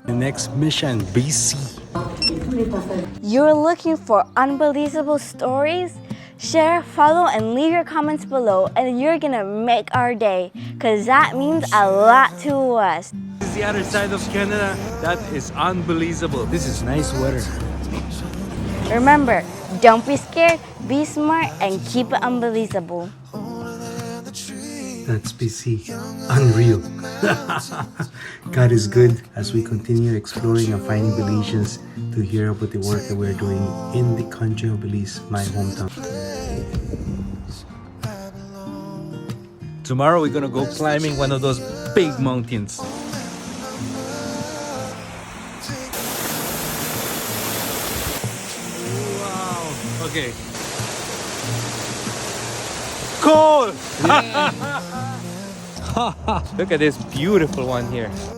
The next mission, BC. You're looking for unbelievable stories? Share, follow, and leave your comments below, and you're gonna make our day, because that means a lot to us. This is the other side of Canada. That is unbelievable. This is nice weather. Remember, don't be scared, be smart, and keep it unbelievable. That's BC. Unreal. God is good as we continue exploring and finding Belizeans to hear about the work that we're doing in the country of Belize, my hometown. Tomorrow we're gonna go climbing one of those big mountains. Wow. Okay. Cool! Look at this beautiful one here.